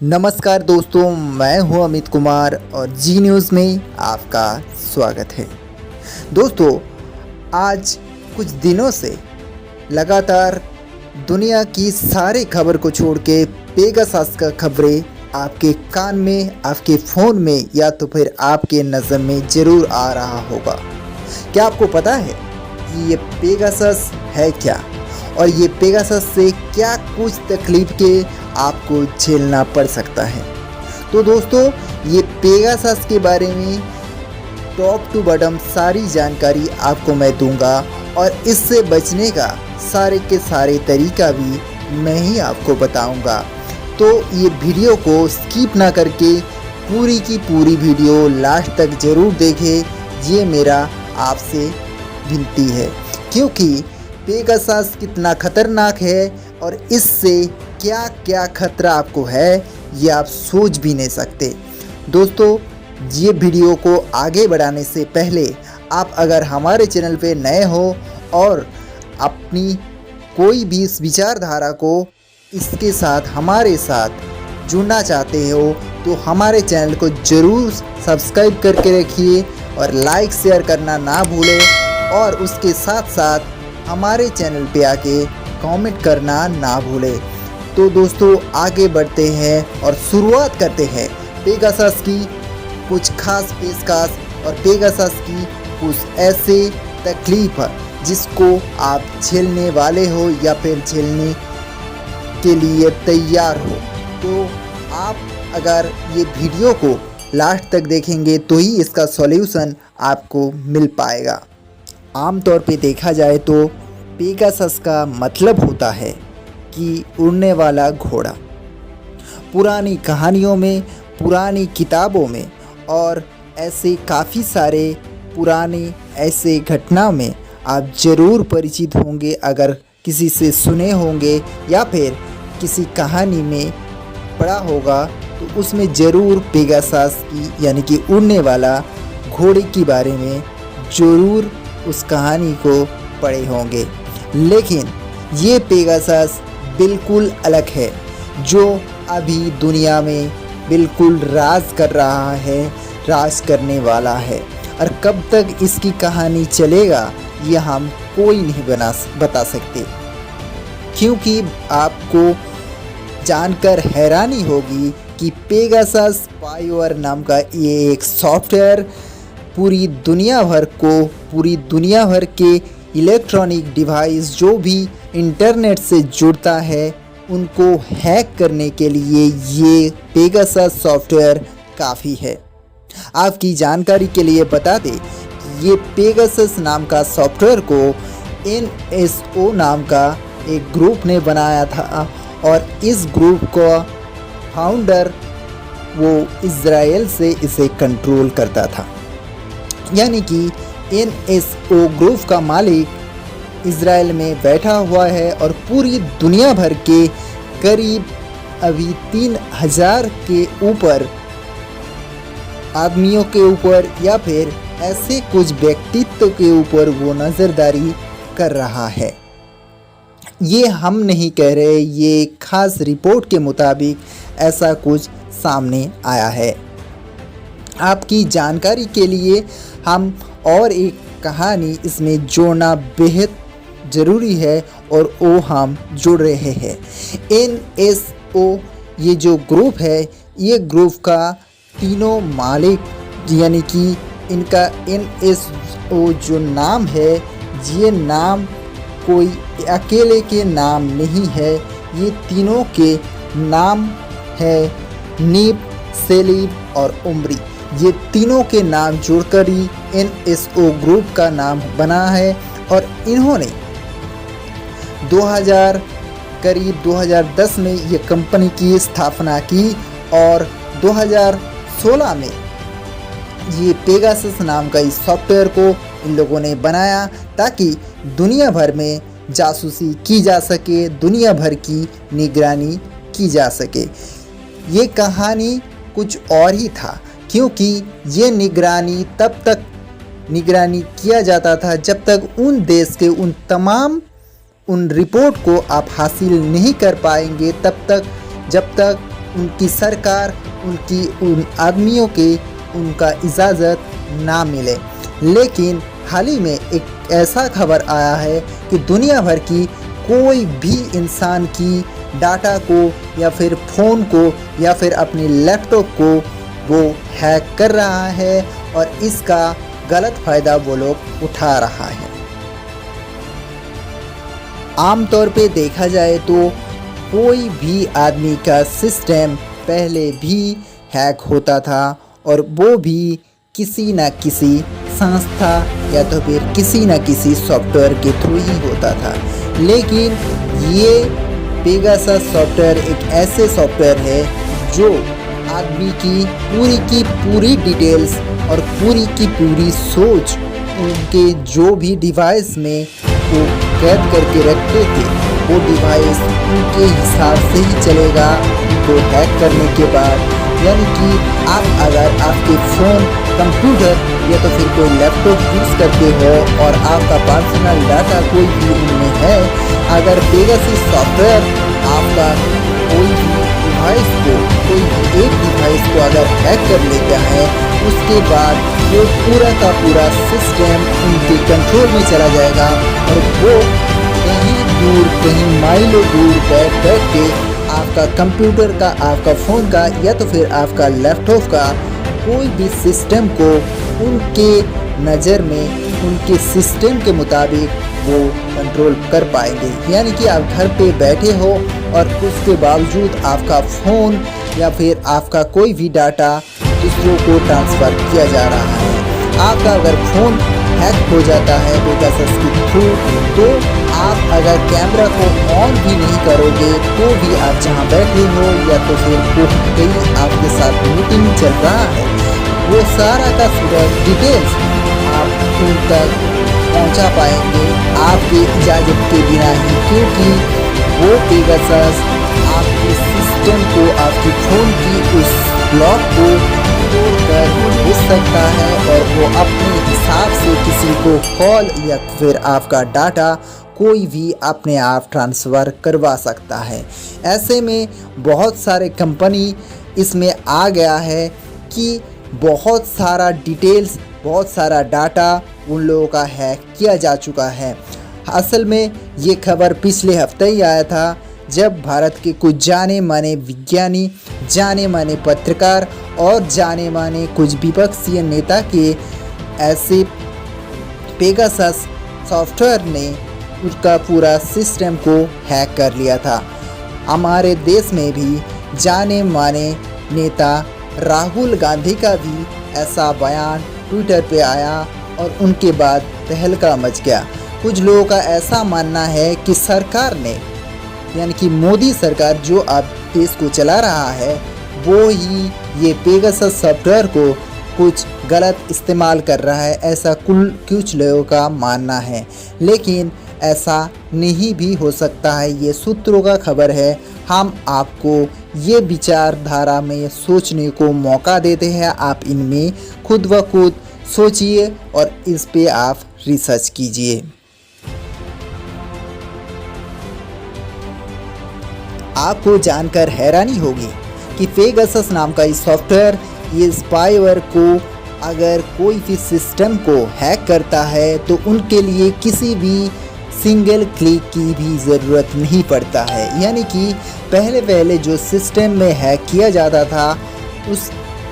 नमस्कार दोस्तों, मैं हूं अमित कुमार और जी न्यूज़ में आपका स्वागत है। दोस्तों, आज कुछ दिनों से लगातार दुनिया की सारी खबर को छोड़ के पेगासस का खबरें आपके कान में, आपके फ़ोन में या तो फिर आपके नज़र में ज़रूर आ रहा होगा। क्या आपको पता है कि ये पेगासस है क्या और ये पेगासस से क्या कुछ तकलीफ़ के आपको झेलना पड़ सकता है? तो दोस्तों, ये पेगासस के बारे में टॉप टू बॉटम सारी जानकारी आपको मैं दूंगा और इससे बचने का सारे के सारे तरीका भी मैं ही आपको बताऊंगा। तो ये वीडियो को स्किप ना करके पूरी की पूरी वीडियो लास्ट तक ज़रूर देखें, ये मेरा आपसे विनती है, क्योंकि पेगासस कितना खतरनाक है और इससे क्या क्या खतरा आपको है ये आप सोच भी नहीं सकते। दोस्तों, ये वीडियो को आगे बढ़ाने से पहले आप अगर हमारे चैनल पे नए हो और अपनी कोई भी इस विचारधारा को इसके साथ हमारे साथ जुड़ना चाहते हो तो हमारे चैनल को ज़रूर सब्सक्राइब करके रखिए और लाइक शेयर करना ना भूलें और उसके साथ साथ हमारे चैनल पे आके कमेंट करना ना भूलें। तो दोस्तों, आगे बढ़ते हैं और शुरुआत करते हैं पेगासस की कुछ खास पेशकश और पेगासस की कुछ ऐसे तकलीफ जिसको आप झेलने वाले हो या फिर झेलने के लिए तैयार हो। तो आप अगर ये वीडियो को लास्ट तक देखेंगे तो ही इसका सॉल्यूशन आपको मिल पाएगा। आमतौर पे देखा जाए तो पेगासस का मतलब होता है कि उड़ने वाला घोड़ा। पुरानी कहानियों में, पुरानी किताबों में और ऐसे काफ़ी सारे पुराने ऐसे घटनाओं में आप ज़रूर परिचित होंगे, अगर किसी से सुने होंगे या फिर किसी कहानी में पढ़ा होगा तो उसमें ज़रूर पेगासस की यानी कि उड़ने वाला घोड़े के बारे में ज़रूर उस कहानी को पढ़े होंगे। लेकिन ये पेगासस बिल्कुल अलग है, जो अभी दुनिया में बिल्कुल राज कर रहा है, राज करने वाला है। और कब तक इसकी कहानी चलेगा ये हम कोई नहीं बता सकते, क्योंकि आपको जानकर हैरानी होगी कि पेगासस स्पाईवेयर नाम का ये एक सॉफ्टवेयर पूरी दुनिया भर के इलेक्ट्रॉनिक डिवाइस जो भी इंटरनेट से जुड़ता है उनको हैक करने के लिए ये पेगासस सॉफ्टवेयर काफ़ी है। आपकी जानकारी के लिए बता दें कि ये पेगासस नाम का सॉफ्टवेयर को NSO नाम का एक ग्रुप ने बनाया था और इस ग्रुप का फाउंडर वो इज़राइल से इसे कंट्रोल करता था। यानी कि NSO ग्रुप का मालिक इज़राइल में बैठा हुआ है और पूरी दुनिया भर के करीब अभी 3000 के ऊपर आदमियों के ऊपर या फिर ऐसे कुछ व्यक्तित्व के ऊपर वो नज़रदारी कर रहा है। ये हम नहीं कह रहे, ये खास रिपोर्ट के मुताबिक ऐसा कुछ सामने आया है। आपकी जानकारी के लिए हम और एक कहानी इसमें जोड़ना बेहद ज़रूरी है और वो हम जुड़ रहे हैं। NSO ये जो ग्रुप है, ये ग्रुप का तीनों मालिक यानी कि इनका NSO जो नाम है, ये नाम कोई अकेले के नाम नहीं है, ये तीनों के नाम है नीब, सेलीब और उमरी। ये तीनों के नाम जोड़कर ही NSO ग्रुप का नाम बना है और इन्होंने 2010 में ये कंपनी की स्थापना की और 2016 में ये पेगासस नाम का इस सॉफ्टवेयर को इन लोगों ने बनाया ताकि दुनिया भर में जासूसी की जा सके, दुनिया भर की निगरानी की जा सके। ये कहानी कुछ और ही था, क्योंकि ये निगरानी तब तक निगरानी किया जाता था जब तक उन देश के उन रिपोर्ट को आप हासिल नहीं कर पाएंगे, तब तक जब तक उनकी सरकार, उन आदमियों के उनका इजाज़त ना मिले। लेकिन हाल ही में एक ऐसा खबर आया है कि दुनिया भर की कोई भी इंसान की डाटा को या फिर फ़ोन को या फिर अपने लैपटॉप को वो हैक कर रहा है और इसका गलत फ़ायदा वो लोग उठा रहा है। आमतौर पे देखा जाए तो कोई भी आदमी का सिस्टम पहले भी हैक होता था और वो भी किसी न किसी संस्था या तो फिर किसी न किसी सॉफ्टवेयर के थ्रू ही होता था। लेकिन ये पेगासस सॉफ्टवेयर एक ऐसे सॉफ्टवेयर है जो आदमी की पूरी डिटेल्स और पूरी की पूरी सोच उनके जो भी डिवाइस में वो कैद करके रखते थे वो डिवाइस उनके हिसाब से ही चलेगा तो हैक करने के बाद। यानी कि आप अगर आपके फ़ोन, कंप्यूटर या तो फिर कोई लैपटॉप यूज़ करते हो और आपका पर्सनल डाटा कोई भी उनमें है, अगर पेगासस सॉफ्टवेयर आपका कोई भी डिवाइस को, कोई भी एक डिवाइस को अगर हैक कर लेता है, उसके बाद वो पूरा का पूरा सिस्टम उनके कंट्रोल में चला जाएगा और वो कहीं दूर, कहीं माइलों दूर बैठ के आपका कंप्यूटर का, आपका फ़ोन का या तो फिर आपका लैपटॉप का कोई भी सिस्टम को उनके नज़र में, उनके सिस्टम के मुताबिक वो कंट्रोल कर पाएंगे। यानी कि आप घर पे बैठे हो और उसके बावजूद आपका फ़ोन या फिर आपका कोई भी डाटा दूसरों को ट्रांसफ़र किया जा रहा है। आपका अगर फ़ोन हैक हो जाता है पेगासस के थ्रू तो आप अगर कैमरा को ऑन भी नहीं करोगे तो भी आप जहां बैठे हो या तो फिर कहीं आपके साथ मीटिंग चल रहा है, वो सारा का पूरा डिटेल्स आप उन तक पहुंचा पाएंगे आपकी इजाज़त के बिना ही, क्योंकि वो पेगासस आपके सिस्टम को, आपकी फ़ोन की उस ब्लॉक को तोड़कर घुस सकता है और वो अपने हिसाब से किसी को कॉल या फिर आपका डाटा कोई भी अपने आप ट्रांसफ़र करवा सकता है। ऐसे में बहुत सारे कंपनी इसमें आ गया है कि बहुत सारा डिटेल्स, बहुत सारा डाटा उन लोगों का हैक किया जा चुका है। असल में ये खबर पिछले हफ्ते ही आया था जब भारत के कुछ जाने माने विज्ञानी, जाने माने पत्रकार और जाने माने कुछ विपक्षीय नेता के ऐसे पेगासस सॉफ्टवेयर ने उसका पूरा सिस्टम को हैक कर लिया था। हमारे देश में भी जाने माने नेता राहुल गांधी का भी ऐसा बयान ट्विटर पे आया और उनके बाद तहलका मच गया। कुछ लोगों का ऐसा मानना है कि सरकार ने, यानी कि मोदी सरकार जो अब देश को चला रहा है, वो ही ये पेगासस सॉफ्टवेयर को कुछ गलत इस्तेमाल कर रहा है, ऐसा कुछ लोगों का मानना है। लेकिन ऐसा नहीं भी हो सकता है, ये सूत्रों का खबर है। हम आपको ये विचारधारा में सोचने को मौका देते हैं, आप इनमें खुद ब खुद सोचिए और इस पे आप रिसर्च कीजिए। आपको जानकर हैरानी होगी कि पेगासस नाम का इस सॉफ्टवेयर, ये स्पाईवेयर को अगर कोई भी सिस्टम को हैक करता है तो उनके लिए किसी भी सिंगल क्लिक की भी ज़रूरत नहीं पड़ता है। यानी कि पहले जो सिस्टम में हैक किया जाता था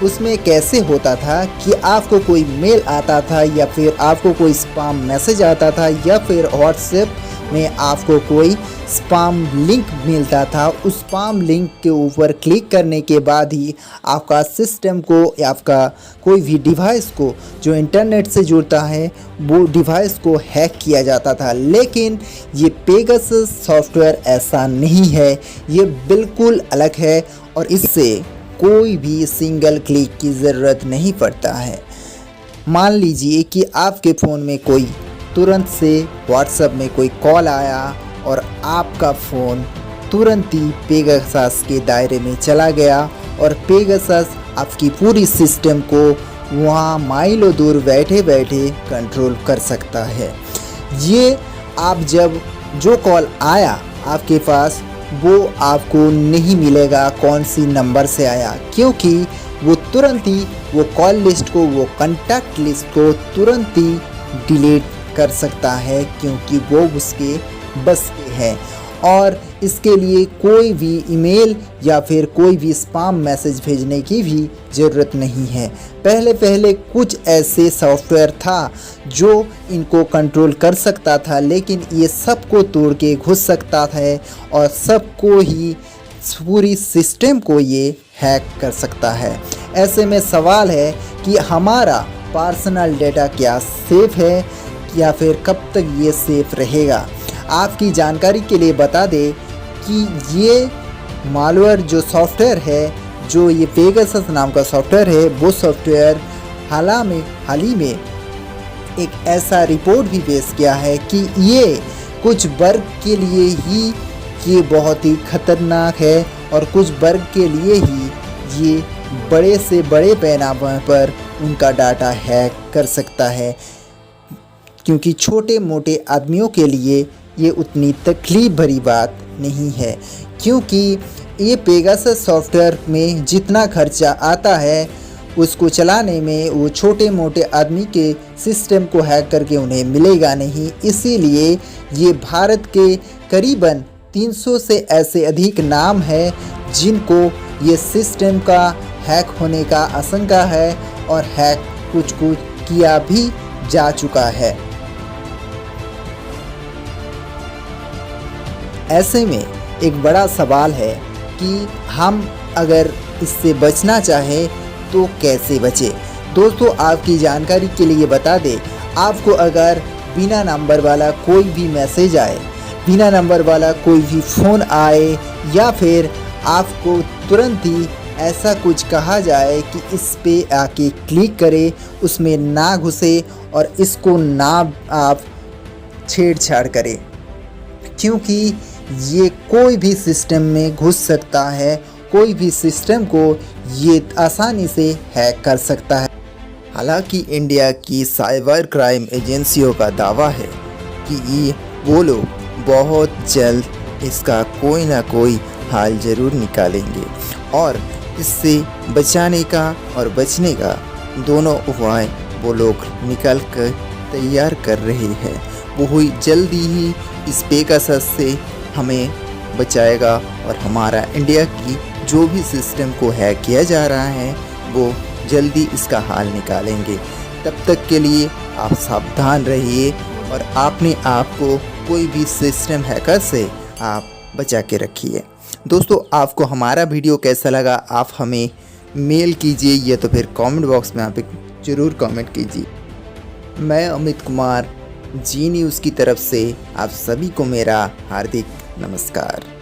उसमें कैसे होता था कि आपको कोई मेल आता था या फिर आपको कोई स्पैम मैसेज आता था या फिर व्हाट्सएप में आपको कोई स्पैम लिंक मिलता था। उस स्पैम लिंक के ऊपर क्लिक करने के बाद ही आपका सिस्टम को या आपका कोई भी डिवाइस को जो इंटरनेट से जुड़ता है वो डिवाइस को हैक किया जाता था। लेकिन ये पेगासस सॉफ्टवेयर ऐसा नहीं है, ये बिल्कुल अलग है और इससे कोई भी सिंगल क्लिक की ज़रूरत नहीं पड़ता है। मान लीजिए कि आपके फ़ोन में कोई तुरंत से व्हाट्सएप में कोई कॉल आया और आपका फ़ोन तुरंत ही पेगासस के दायरे में चला गया और पेगासस आपकी पूरी सिस्टम को वहाँ माइलों दूर बैठे बैठे कंट्रोल कर सकता है। ये आप जब जो कॉल आया आपके पास वो आपको नहीं मिलेगा कौन सी नंबर से आया, क्योंकि वो तुरंत ही वो कॉल लिस्ट को, वो कॉन्टैक्ट लिस्ट को तुरंत ही डिलीट कर सकता है, क्योंकि वो उसके बस के है। और इसके लिए कोई भी ईमेल या फिर कोई भी स्पैम मैसेज भेजने की भी ज़रूरत नहीं है। पहले पहले कुछ ऐसे सॉफ्टवेयर था जो इनको कंट्रोल कर सकता था, लेकिन ये सबको तोड़ के घुस सकता है और सबको ही, पूरी सिस्टम को ये हैक कर सकता है। ऐसे में सवाल है कि हमारा पर्सनल डेटा क्या सेफ़ है या फिर कब तक ये सेफ़ रहेगा। आपकी जानकारी के लिए बता दें कि ये मालवेयर जो सॉफ्टवेयर है, जो ये पेगासस नाम का सॉफ्टवेयर है, वो सॉफ्टवेयर हाल ही में एक ऐसा रिपोर्ट भी पेश किया है कि ये कुछ वर्ग के लिए ही ये बहुत ही खतरनाक है और कुछ वर्ग के लिए ही ये बड़े से बड़े पैमाने पर उनका डाटा हैक कर सकता है, क्योंकि छोटे मोटे आदमियों के लिए ये उतनी तकलीफ भरी बात नहीं है। क्योंकि ये पेगासस सॉफ्टवेयर में जितना खर्चा आता है उसको चलाने में वो छोटे मोटे आदमी के सिस्टम को हैक करके उन्हें मिलेगा नहीं। इसीलिए ये भारत के करीबन 300 से ऐसे अधिक नाम है जिनको ये सिस्टम का हैक होने का आशंका है और हैक कुछ किया भी जा चुका है। ऐसे में एक बड़ा सवाल है कि हम अगर इससे बचना चाहें तो कैसे बचें। दोस्तों, आपकी जानकारी के लिए बता दें, आपको अगर बिना नंबर वाला कोई भी मैसेज आए, बिना नंबर वाला कोई भी फ़ोन आए, या फिर आपको तुरंत ही ऐसा कुछ कहा जाए कि इस पे आके क्लिक करें, उसमें ना घुसे और इसको ना आप छेड़छाड़ करें, क्योंकि ये कोई भी सिस्टम में घुस सकता है, कोई भी सिस्टम को ये आसानी से हैक कर सकता है। हालांकि इंडिया की साइबर क्राइम एजेंसियों का दावा है कि वो लोग बहुत जल्द इसका कोई ना कोई हाल ज़रूर निकालेंगे और इससे बचाने का और बचने का दोनों उपाय वो लोग निकाल कर तैयार कर रहे हैं। वो ही जल्दी ही इस पेगासस से हमें बचाएगा और हमारा इंडिया की जो भी सिस्टम को हैक किया जा रहा है वो जल्दी इसका हाल निकालेंगे। तब तक के लिए आप सावधान रहिए और अपने आप को कोई भी सिस्टम हैकर से आप बचा के रखिए। दोस्तों, आपको हमारा वीडियो कैसा लगा आप हमें मेल कीजिए या तो फिर कमेंट बॉक्स में आप ज़रूर कमेंट कीजिए। मैं अमित कुमार, जी न्यूज़ की तरफ से आप सभी को मेरा हार्दिक नमस्कार।